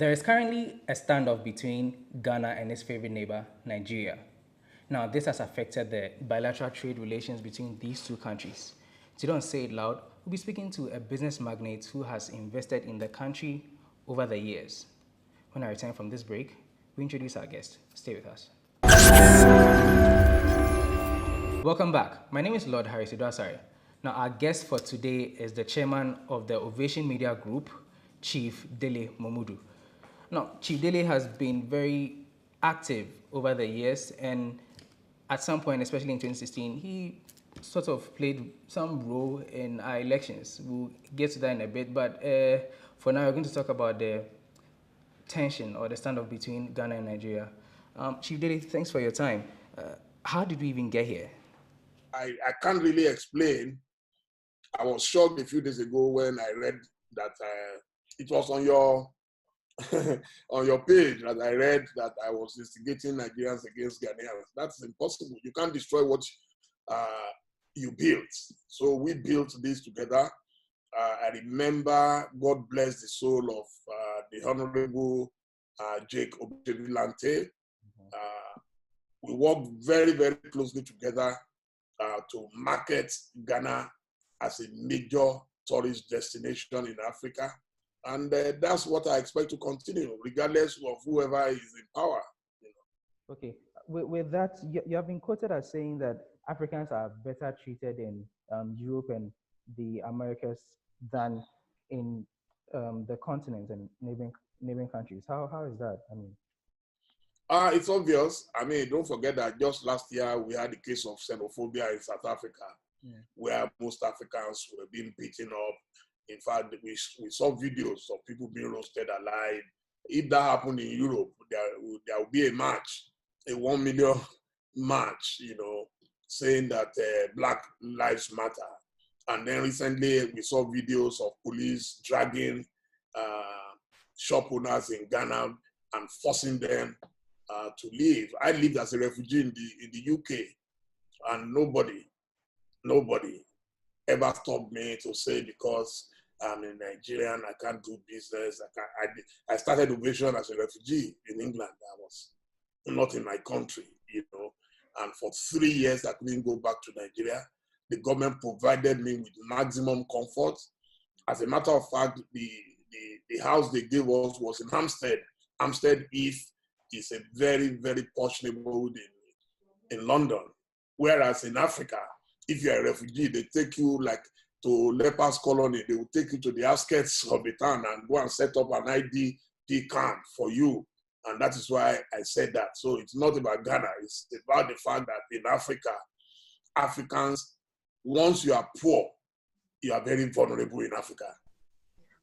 There is currently a standoff between Ghana and its favorite neighbor, Nigeria. Now, this has affected the bilateral trade relations between these two countries. To don't say it loud, we'll be speaking to a business magnate who has invested in the country over the years. When I return from this break, we introduce our guest. Stay with us. Welcome back. My name is Lord Harris Idwasari. Now, our guest for today is the chairman of the Ovation Media Group, Chief Dele Momodu. Now, Chief Dele has been very active over the years, and at some point, especially in 2016, he sort of played some role in our elections. We'll get to that in a bit, but for now, we're going to talk about the tension or the standoff between Ghana and Nigeria. Chief Dele, thanks for your time. How did we even get here? I can't really explain. I was shocked a few days ago when I read that it was on your on your page that I read that I was instigating Nigerians against Ghanaians. That's impossible. You can't destroy what you built. So we built this together. I remember, God bless the soul of the Honorable Jake Obevilante. We worked very, very closely together to market Ghana as a major tourist destination in Africa. And that's what I expect to continue, regardless of whoever is in power. Okay, with that, you have been quoted as saying that Africans are better treated in Europe and the Americas than in the continent and neighboring countries. How is that? I mean, it's obvious. I mean, don't forget that just last year we had the case of xenophobia in South Africa, where most Africans were being beaten up. In fact, we saw videos of people being roasted alive. If that happened in Europe, there will be a march, a 1 million march, saying that Black Lives Matter. And then recently we saw videos of police dragging shop owners in Ghana and forcing them to leave. I lived as a refugee in the UK, and nobody ever stopped me to say because I'm a Nigerian, I can't do business. I started Ovation as a refugee in England. I was not in my country, and for 3 years I couldn't go back to Nigeria. The government provided me with maximum comfort. As a matter of fact, the house they gave us was in Hampstead. Hampstead Heath is a very, very posh neighborhood in London. Whereas in Africa, if you're a refugee, they take you like to lepers colony. They will take you to the outskirts of the town and go and set up an IDP camp for you. And that is why I said that. So it's not about Ghana. It's about the fact that in Africa, Africans, once you are poor, you are very vulnerable in Africa.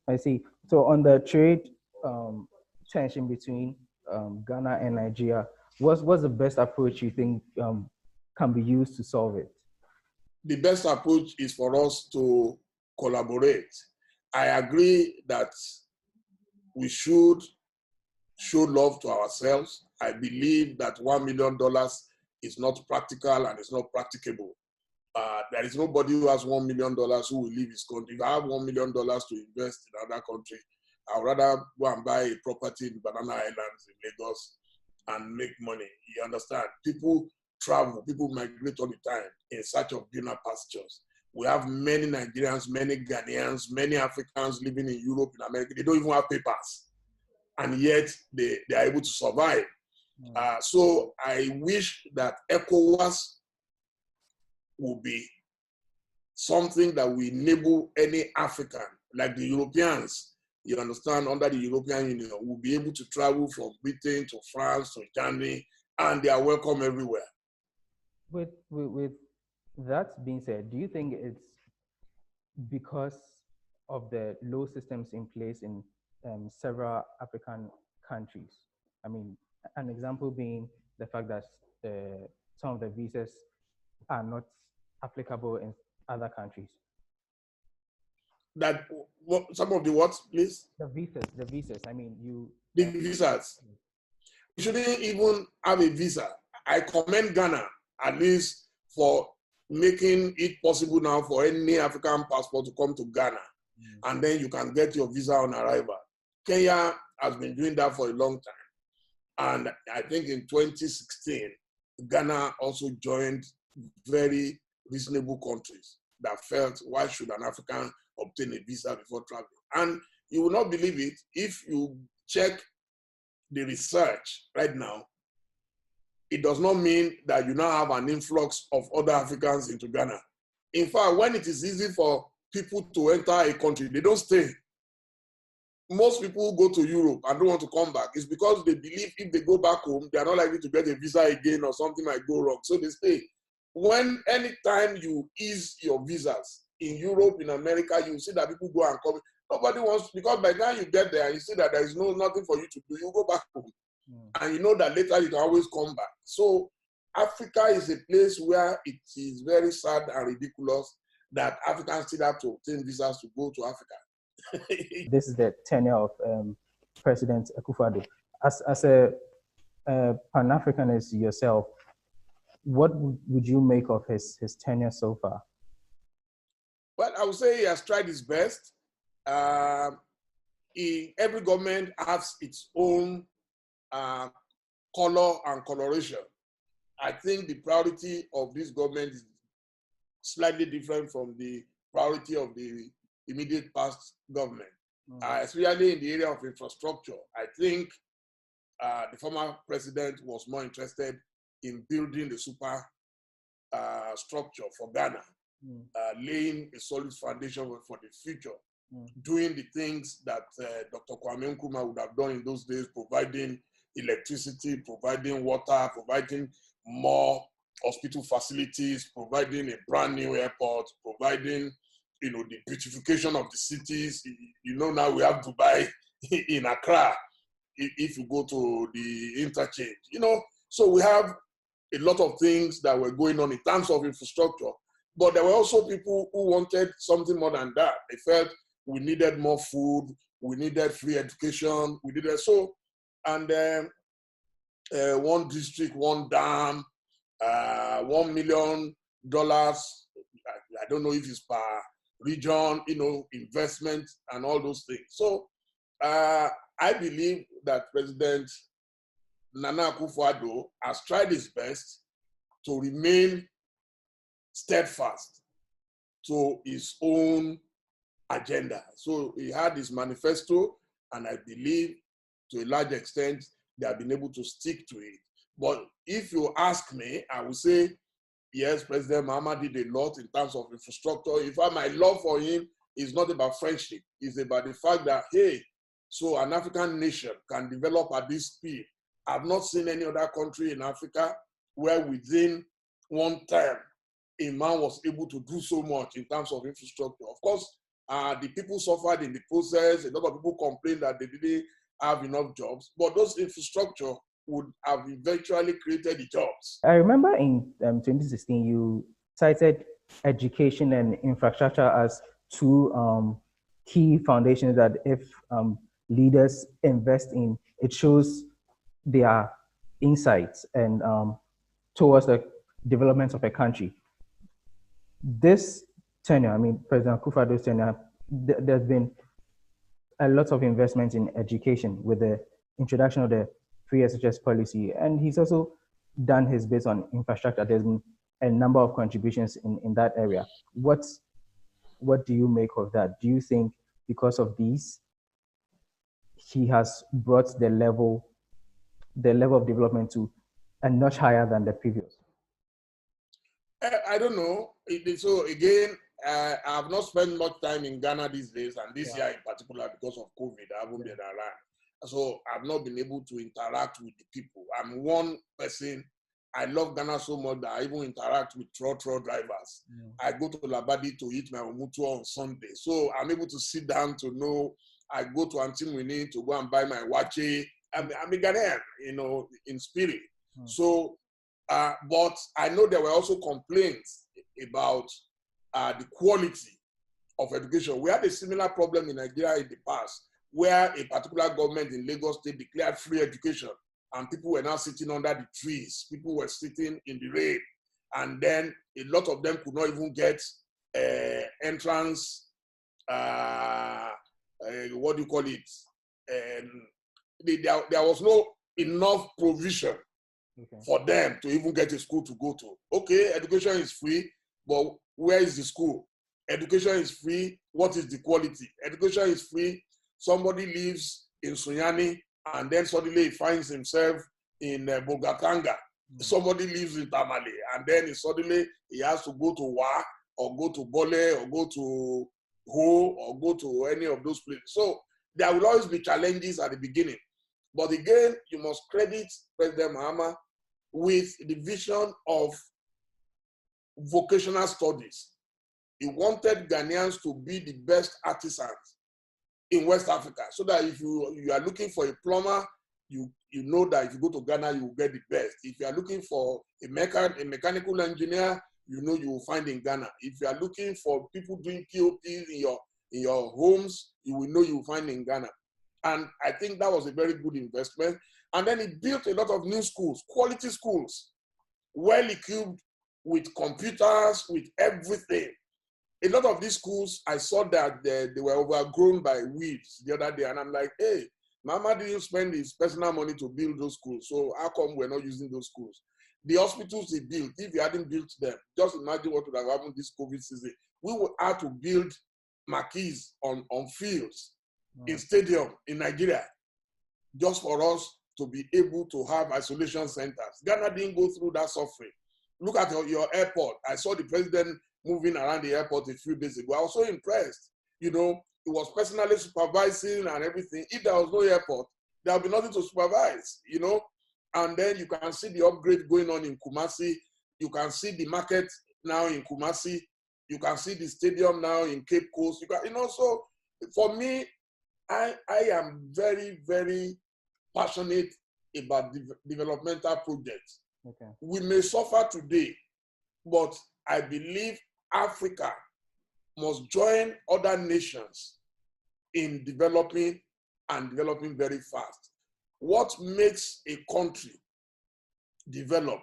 I see. So on the trade tension between Ghana and Nigeria, what's the best approach you think can be used to solve it? The best approach is for us to collaborate. I agree that we should show love to ourselves. I believe that $1 million is not practical and it's not practicable. There is nobody who has $1 million who will leave his country. If I have $1 million to invest in another country, I would rather go and buy a property in Banana Islands in Lagos and make money. You understand? People travel, people migrate all the time in search of greener pastures. We have many Nigerians, many Ghanaians, many Africans living in Europe, in America. They don't even have papers. And yet they are able to survive. So I wish that ECOWAS will be something that will enable any African, like the Europeans, you understand, under the European Union, will be able to travel from Britain to France to Germany, and they are welcome everywhere. With that being said, do you think it's because of the law systems in place in several African countries? I mean, an example being the fact that some of the visas are not applicable in other countries. That some of the what, please? The visas. I mean, the visas. You shouldn't even have a visa. I commend Ghana at least for making it possible now for any African passport to come to Ghana, and then you can get your visa on arrival. Kenya has been doing that for a long time. And I think in 2016, Ghana also joined very reasonable countries that felt, why should an African obtain a visa before traveling? And you will not believe it, if you check the research right now, it does not mean that you now have an influx of other Africans into Ghana. In fact, when it is easy for people to enter a country, they don't stay. Most people who go to Europe and don't want to come back. It's because they believe if they go back home, they are not likely to get a visa again or something might go wrong. So they stay. Anytime you ease your visas in Europe, in America, you see that people go and come. Nobody wants, because by the time you get there and you see that there is nothing for you to do, you go back home. And you know that later you can always come back. So Africa is a place where it is very sad and ridiculous that Africans still have to obtain visas to go to Africa. This is the tenure of President Akufo-Addo. As a Pan-Africanist yourself, what would you make of his tenure so far? Well, I would say he has tried his best. Every government has its own color and coloration. I think the priority of this government is slightly different from the priority of the immediate past government, especially in the area of infrastructure. I think the former president was more interested in building the super structure for Ghana, laying a solid foundation for the future, doing the things that Dr. Kwame Nkrumah would have done in those days, providing electricity, providing water, providing more hospital facilities, providing a brand new airport, providing, the beautification of the cities. Now we have Dubai in Accra, if you go to the interchange, so we have a lot of things that were going on in terms of infrastructure, but there were also people who wanted something more than that. They felt we needed more food, we needed free education, and one district, one dam, $1 million. I don't know if it's per region, investment and all those things. So I believe that President Nana Akufo-Addo has tried his best to remain steadfast to his own agenda. So he had his manifesto, and I believe to a large extent they have been able to stick to it. But if you ask me, I would say, yes, President Mahama did a lot in terms of infrastructure. In fact, my love for him is not about friendship. It's about the fact that, hey, so an African nation can develop at this speed. I've not seen any other country in Africa where within one term, a man was able to do so much in terms of infrastructure. Of course, the people suffered in the process. A lot of people complained that they didn't have enough jobs, but those infrastructure would have eventually created the jobs. I remember in 2016, you cited education and infrastructure as two key foundations that if leaders invest in, it shows their insights and towards the development of a country. This tenure, President Akufo-Addo's tenure, there's been a lot of investment in education with the introduction of the free SHS policy, and he's also done his bit on infrastructure. There's been a number of contributions in that area. What do you make of that? Do you think because of these, he has brought the level of development to a notch higher than the previous? I don't know. So again, I have not spent much time in Ghana these days, and this year in particular because of COVID, I haven't been around. So I've not been able to interact with the people. I'm one person. I love Ghana so much that I even interact with trotro drivers. I go to Labadi to eat my omutu on Sunday. So I'm able to sit down to know. I go to Antimwini to go and buy my wache. I'm a Ghanaian, in spirit. So, but I know there were also complaints about the quality of education. We had a similar problem in Nigeria in the past, where a particular government in Lagos State declared free education, and people were now sitting under the trees. People were sitting in the rain, and then a lot of them could not even get entrance, there was no enough provision for them to even get a school to go to. Okay, education is free, but where is the school? Education is free. What is the quality? Education is free. Somebody lives in Sunyani and then suddenly he finds himself in Bogatanga. Somebody lives in Tamale and then suddenly he has to go to Wa or go to Bole or go to Ho or go to any of those places. So there will always be challenges at the beginning. But again, you must credit President Mahama with the vision of vocational studies. He wanted Ghanaians to be the best artisans in West Africa, so that if you are looking for a plumber, you know that if you go to Ghana, you will get the best. If you are looking for a mechanical engineer, you know you will find in Ghana. If you are looking for people doing POPs in your homes, you will know you will find in Ghana. And I think that was a very good investment. And then it built a lot of new schools, quality schools, well equipped with computers, with everything. A lot of these schools, I saw that they were overgrown by weeds the other day. And I'm like, hey, Mama didn't spend his personal money to build those schools. So how come we're not using those schools? The hospitals he built, if he hadn't built them, just imagine what would have happened this COVID season. We would have to build marquees on fields, in stadium in Nigeria, just for us to be able to have isolation centers. Ghana didn't go through that suffering. Look at your airport. I saw the president moving around the airport a few days ago. I was so impressed. You know, he was personally supervising and everything. If there was no airport, there would be nothing to supervise, you know. And then you can see the upgrade going on in Kumasi. You can see the market now in Kumasi. You can see the stadium now in Cape Coast. So for me, I am very, very passionate about developmental projects. Okay. We may suffer today, but I believe Africa must join other nations in developing and developing very fast. What makes a country develop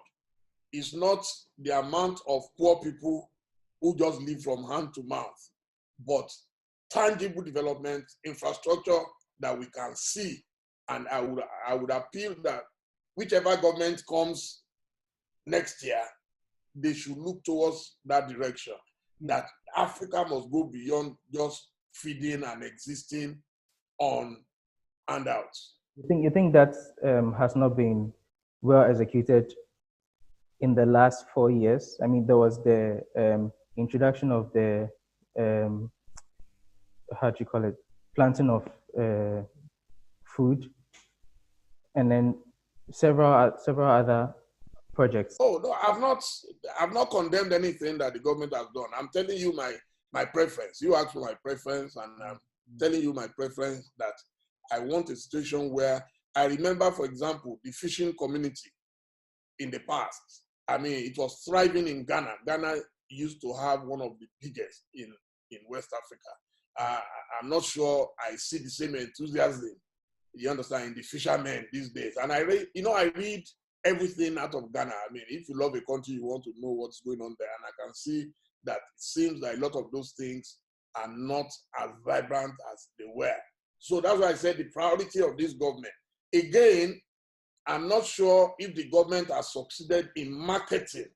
is not the amount of poor people who just live from hand to mouth, but tangible development, infrastructure that we can see. And I would appeal that whichever government comes next year, they should look towards that direction, that Africa must go beyond just feeding and existing on handouts. You think that has not been well executed in the last 4 years? I mean, there was the introduction of the how do you call it, planting of food, and then several other projects. Oh no, I've not condemned anything that the government has done. I'm telling you my preference. You asked for my preference, and I'm telling you my preference, that I want a situation where I remember, for example, the fishing community in the past. I mean, it was thriving in Ghana. Ghana used to have one of the biggest in West Africa. I'm not sure I see the same enthusiasm, you understand, in the fishermen these days. And I read everything out of Ghana. I mean, if you love a country, you want to know what's going on there. And I can see that it seems that a lot of those things are not as vibrant as they were. So that's why I said the priority of this government. Again, I'm not sure if the government has succeeded in marketing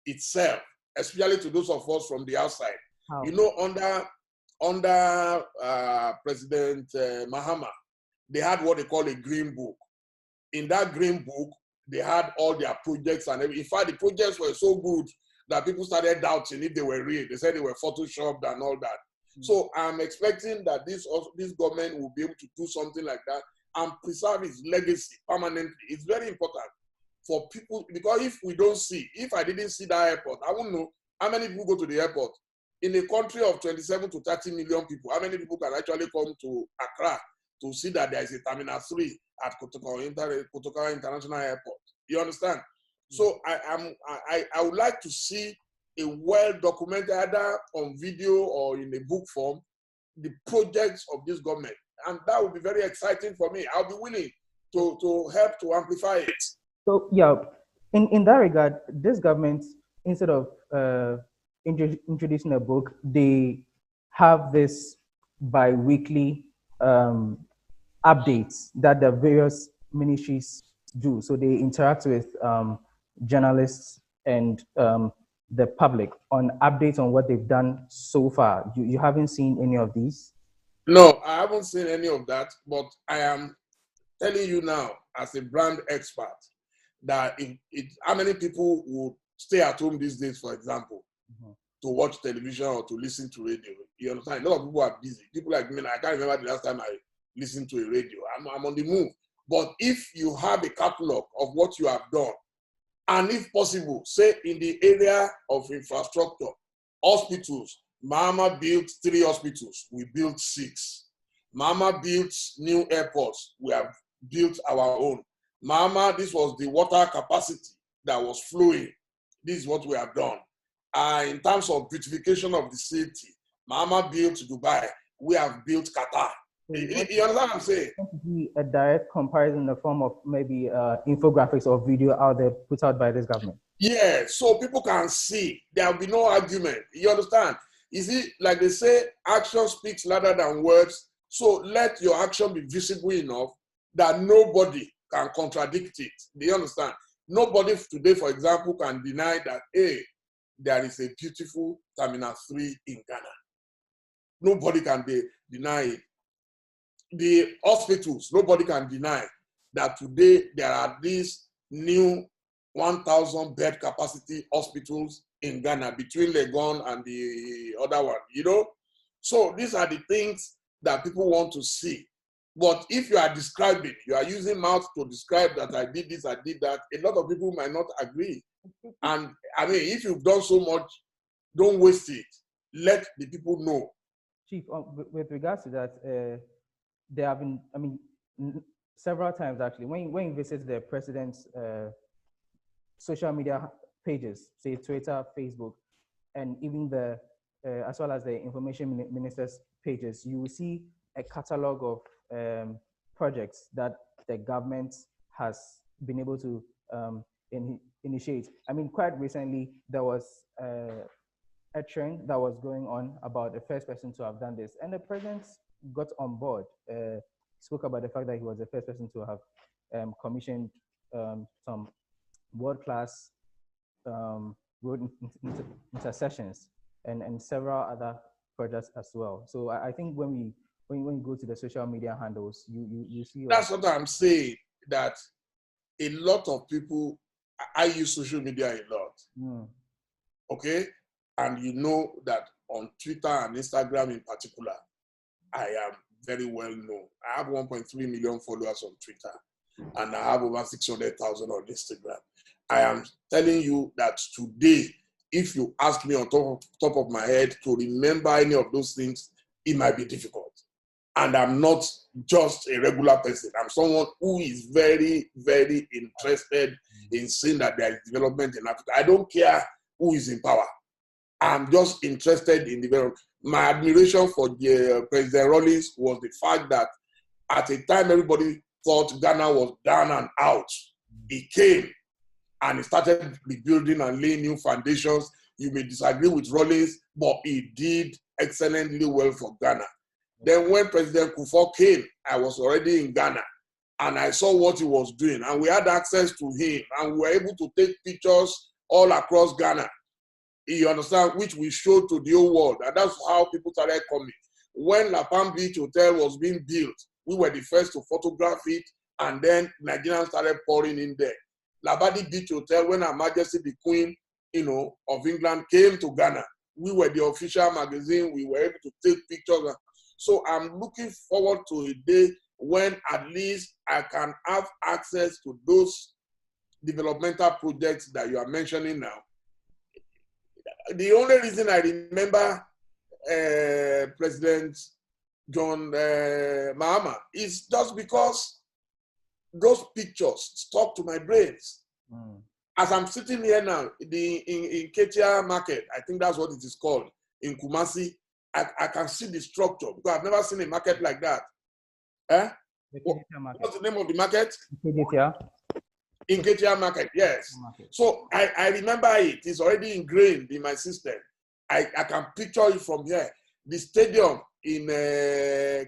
itself, especially to those of us from the outside. How? You know, under President Mahama, they had what they call a green book. In that green book, they had all their projects and everything. In fact, the projects were so good that people started doubting if they were real. They said they were photoshopped and all that. So I'm expecting that this government will be able to do something like that and preserve its legacy permanently. It's very important for people, because if I didn't see that airport, I wouldn't know how many people go to the airport. In a country of 27 to 30 million people, how many people can actually come to Accra to see that there is a Terminal 3 at Kotoka International Airport? You understand? So I would like to see a well-documented, either on video or in a book form, the projects of this government. And that would be very exciting for me. I'll be willing to help to amplify it. So yeah, in that regard, this government, instead of introducing a book, they have this bi-weekly updates that the various ministries do. So they interact with journalists and the public on updates on what they've done so far. You haven't seen any of these? No, I haven't seen any of that, but I am telling you now, as a brand expert, that how many people would stay at home these days, for example, to watch television or to listen to radio? You understand? A lot of people are busy. People like me, I can't remember the last time I listened to a radio. I'm on the move. But if you have a catalog of what you have done, and if possible, say in the area of infrastructure, hospitals, Mahama built 3 hospitals, we built 6. Mahama built new airports, we have built our own. Mahama, this was the water capacity that was flowing. This is what we have done. In terms of beautification of the city, Mahama built Dubai, we have built Qatar. You understand what I'm saying? Be a direct comparison in the form of maybe infographics or video out there put out by this government. Yeah, so people can see. There will be no argument. You understand? You see, like they say, action speaks louder than words. So let your action be visible enough that nobody can contradict it. Do you understand? Nobody today, for example, can deny that, hey, there is a beautiful Terminal 3 in Ghana. Nobody can deny it. The hospitals, nobody can deny that today there are these new 1,000 bed capacity hospitals in Ghana between Legon and the other one, you know? So these are the things that people want to see. But if you are describing, you are using mouth to describe that I did this, I did that, a lot of people might not agree. And I mean, if you've done so much, don't waste it. Let the people know. Chief, with regards to that, there have been, I mean, several times actually, when you visit the president's social media pages, say Twitter, Facebook, and even the, as well as the information minister's pages, you will see a catalog of projects that the government has been able to initiate. I mean, quite recently, there was a trend that was going on about the first person to have done this, and the president got on board, spoke about the fact that he was the first person to have commissioned some world-class road intercessions and several other projects as well. So I think when you go to the social media handles, you see. That's what I'm saying, that a lot of people, I use social media a lot, okay? And you know that on Twitter and Instagram in particular, I am very well known. I have 1.3 million followers on Twitter, and I have over 600,000 on Instagram. I am telling you that today, if you ask me on top of my head to remember any of those things, it might be difficult. And I'm not just a regular person. I'm someone who is very, very interested in seeing that there is development in Africa. I don't care who is in power. I'm just interested in development. My admiration for President Rawlings was the fact that at a time everybody thought Ghana was down and out. He came and he started rebuilding and laying new foundations. You may disagree with Rawlings, but he did excellently well for Ghana. Then when President Akufo came, I was already in Ghana, and I saw what he was doing, and we had access to him, and we were able to take pictures all across Ghana. You understand? Which we showed to the whole world, and that's how people started coming. When La Palm Beach Hotel was being built, we were the first to photograph it, and then Nigerians started pouring in there. Labadi Beach Hotel, when Her Majesty the Queen, of England came to Ghana, we were the official magazine. We were able to take pictures. So I'm looking forward to a day when at least I can have access to those developmental projects that you are mentioning now. The only reason I remember President John Mahama is just because those pictures stuck to my brains. As I'm sitting here now, in Ketia Market, I think that's what it is called, in Kumasi, I can see the structure because I've never seen a market like that. What's the name of the market? In Ketia Market, yes. So I remember it. It's already ingrained in my system. I can picture it from here. The stadium in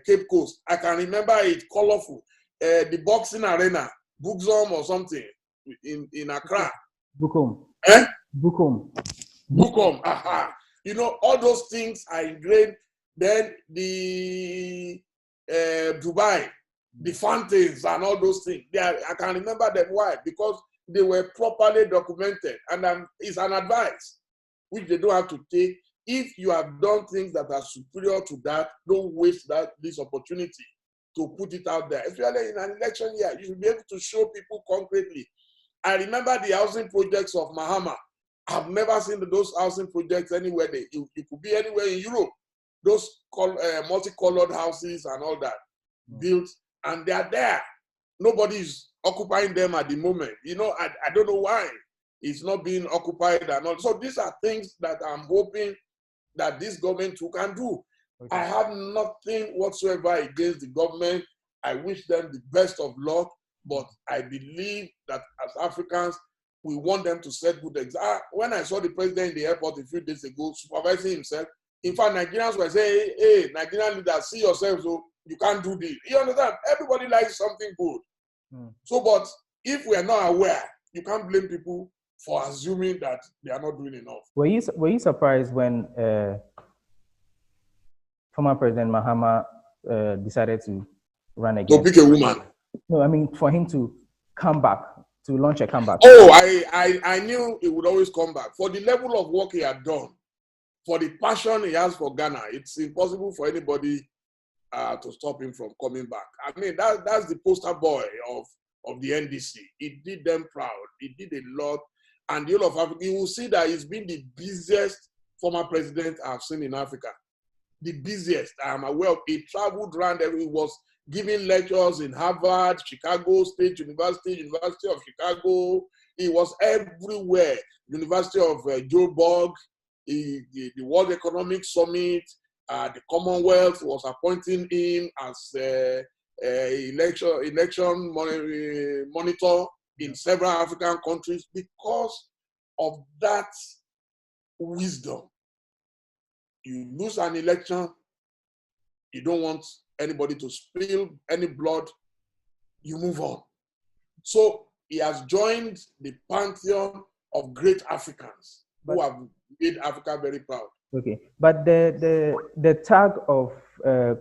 Cape Coast. I can remember it, colorful. The boxing arena, Buxom or something in Accra. Bukom. Eh? Bukom. Bukom. Aha. You know, all those things are ingrained. Then the Dubai, the fountains and all those things. I can remember them. Why? Because they were properly documented. And it's an advice which they don't have to take. If you have done things that are superior to that, don't waste this opportunity to put it out there. Especially in an election year, you should be able to show people concretely. I remember the housing projects of Mahama. I've never seen those housing projects anywhere. You could be anywhere in Europe. Those multicolored houses and all that built, and they are there. Nobody is occupying them at the moment. You know, I don't know why it's not being occupied and all. So these are things that I'm hoping that this government too can do. Okay. I have nothing whatsoever against the government. I wish them the best of luck, but I believe that as Africans, we want them to set good examples. When I saw the president in the airport a few days ago supervising himself, in fact, Nigerians were saying, hey, Nigerian leaders, see yourselves, so you can't do this. You understand? Everybody likes something good. So, but if we are not aware, you can't blame people for assuming that they are not doing enough. Were you surprised when former President Mahama decided to run again? To pick a woman? No, I mean for him to come back, to launch a comeback. Oh, I knew he would always come back. For the level of work he had done, for the passion he has for Ghana, it's impossible for anybody to stop him from coming back. I mean, that's the poster boy of the NDC. He did them proud. He did a lot. And the whole of Africa, you will see that he's been the busiest former president I've seen in Africa. The busiest. I am aware of. He traveled around he was giving lectures in Harvard, Chicago State University, University of Chicago. He was everywhere. University of Joburg, the World Economic Summit, the Commonwealth was appointing him as election monitor in several African countries because of that wisdom. You lose an election, you don't want anybody to spill any blood, you move on. So he has joined the pantheon of great Africans who have made Africa very proud. Okay, but the tag of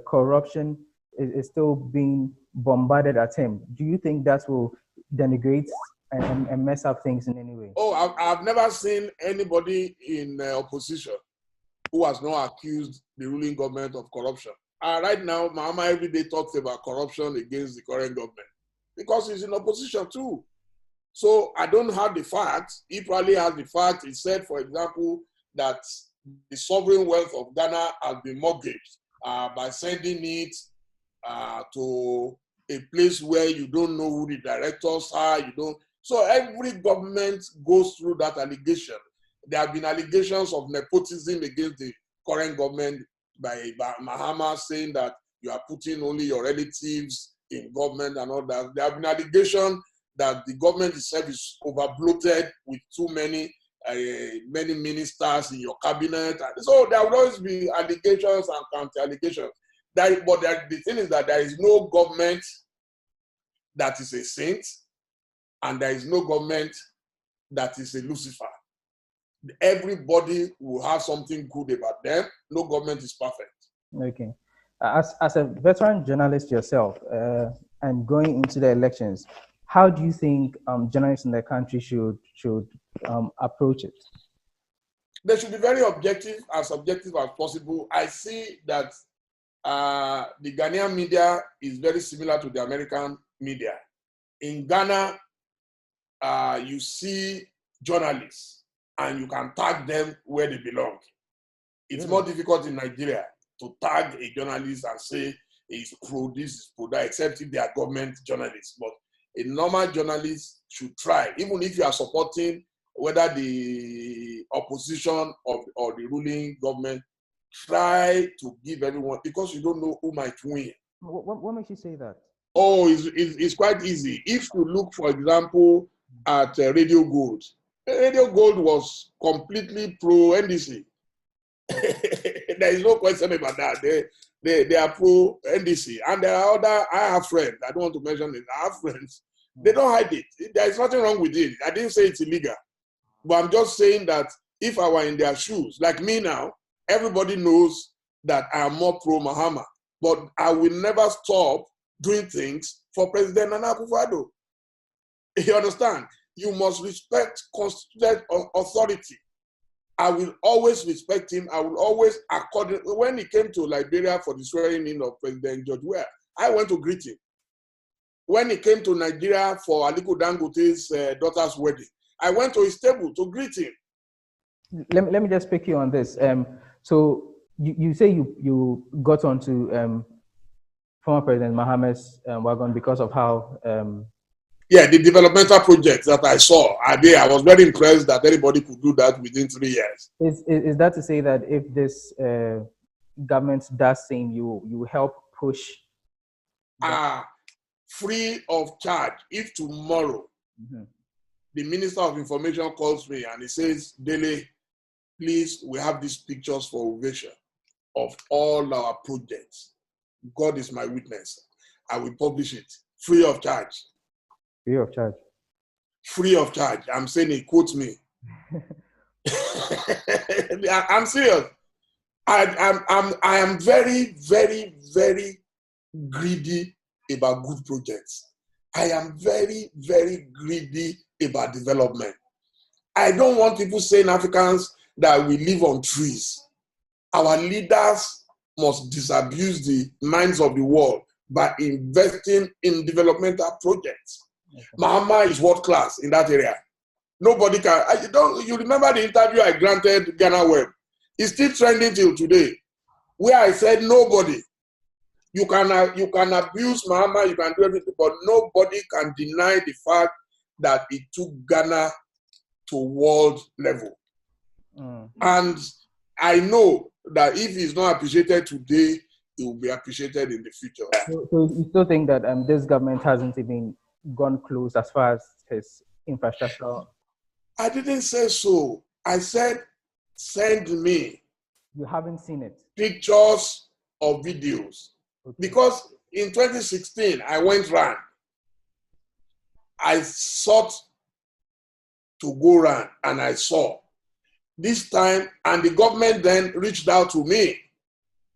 corruption is still being bombarded at him. Do you think that will denigrate and mess up things in any way? Oh, I've never seen anybody in opposition who has not accused the ruling government of corruption. Right now, Mahama every day talks about corruption against the current government because he's in opposition too. So I don't have the facts. He probably has the facts. He said, for example, that the sovereign wealth of Ghana has been mortgaged by sending it to a place where you don't know who the directors are. You don't. So every government goes through that allegation. There have been allegations of nepotism against the current government by Mahama, saying that you are putting only your relatives in government and all that. There have been allegations that the government itself is overbloated with too many ministers in your cabinet. So there will always be allegations and counter-allegations. But the thing is that there is no government that is a saint, and there is no government that is a Lucifer. Everybody will have something good about them. No government is perfect. Okay. As a veteran journalist yourself, and going into the elections, how do you think journalists in the country should approach it? They should be very objective as possible. I see that the Ghanaian media is very similar to the American media. In Ghana, you see journalists and you can tag them where they belong. It's more difficult in Nigeria to tag a journalist and say he's pro this, is pro that, except if they are government journalists. But a normal journalist should try, even if you are supporting whether the opposition or the ruling government, try to give everyone, because you don't know who might win. What makes you say that? Oh, it's quite easy. If you look, for example, at Radio Gold, Radio Gold was completely pro-NDC. There is no question about that. They are pro NDC. And there are other, I have friends, I don't want to mention it, I have friends. They don't hide it. There is nothing wrong with it. I didn't say it's illegal. But I'm just saying that if I were in their shoes, like me now, everybody knows that I am more pro Mahama. But I will never stop doing things for President Akufo-Addo. You understand? You must respect constituted authority. I will always respect him. I will always accord. When he came to Liberia for the swearing in of President George Weah, I went to greet him. When he came to Nigeria for Aliko Dangote's daughter's wedding, I went to his table to greet him. Let me just pick you on this. So you say you got onto former President Mahamas wagon because of how yeah, the developmental projects that I saw, I was very impressed that anybody could do that within 3 years. Is that to say that if this government does same, you help push? Free of charge. If tomorrow the Minister of Information calls me and he says, Dele, please, we have these pictures for ovation of all our projects. God is my witness. I will publish it free of charge. Free of charge. Free of charge. I'm saying he quotes me. I'm serious. I am very, very, very greedy about good projects. I am very, very greedy about development. I don't want people saying Africans that we live on trees. Our leaders must disabuse the minds of the world by investing in developmental projects. Okay. Mahama is world class in that area. Nobody can. You remember the interview I granted Ghana Web? It's still trending till today, where I said nobody. You can abuse Mahama, you can do everything, but nobody can deny the fact that it took Ghana to world level. And I know that if he's not appreciated today, he will be appreciated in the future. So you still think that this government hasn't even gone close as far as his infrastructure? I didn't say so. I said, send me. You haven't seen it? Pictures or videos. Okay. Because in 2016, I went round. I sought to go round and I saw. This time, and the government then reached out to me,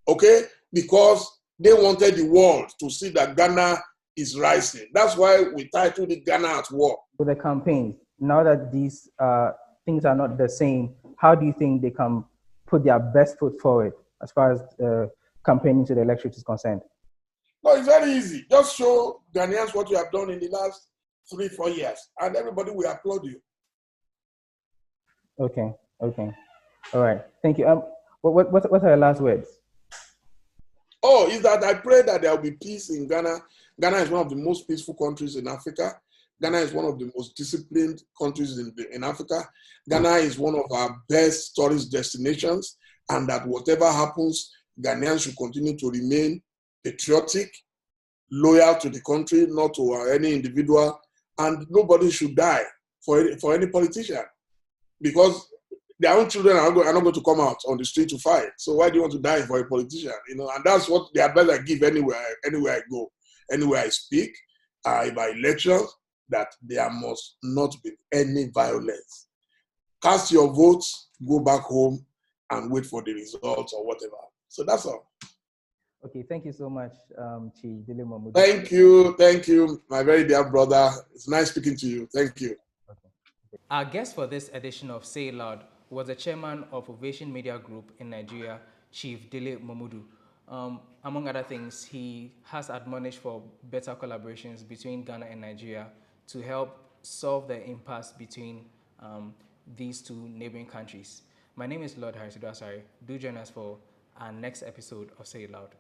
okay, because they wanted the world to see that Ghana is rising. That's why we titled it Ghana at War. With the campaign, now that these things are not the same, how do you think they can put their best foot forward as far as campaigning to the electorate is concerned? No, it's very easy. Just show Ghanaians what you have done in the last 3-4 years, and everybody will applaud you. Okay. All right. Thank you. What are your last words? Oh, is that I pray that there will be peace in Ghana. Ghana is one of the most peaceful countries in Africa. Ghana is one of the most disciplined countries in Africa. Ghana is one of our best tourist destinations, and that whatever happens, Ghanaians should continue to remain patriotic, loyal to the country, not to any individual, and nobody should die for any politician, because their own children are not going to come out on the street to fight. So why do you want to die for a politician? And that's what the advice I give anywhere I go, anywhere I speak, by elections, that there must not be any violence. Cast your votes, go back home, and wait for the results or whatever. So that's all. Okay, thank you so much, Chief Dele Momodu. Thank you, my very dear brother. It's nice speaking to you. Thank you. Okay. Our guest for this edition of Say It Loud was the chairman of Ovation Media Group in Nigeria, Chief Dele Momodu. Among other things, he has admonished for better collaborations between Ghana and Nigeria to help solve the impasse between these two neighboring countries. My name is Lord Harisido Asari. Do join us for our next episode of Say It Loud.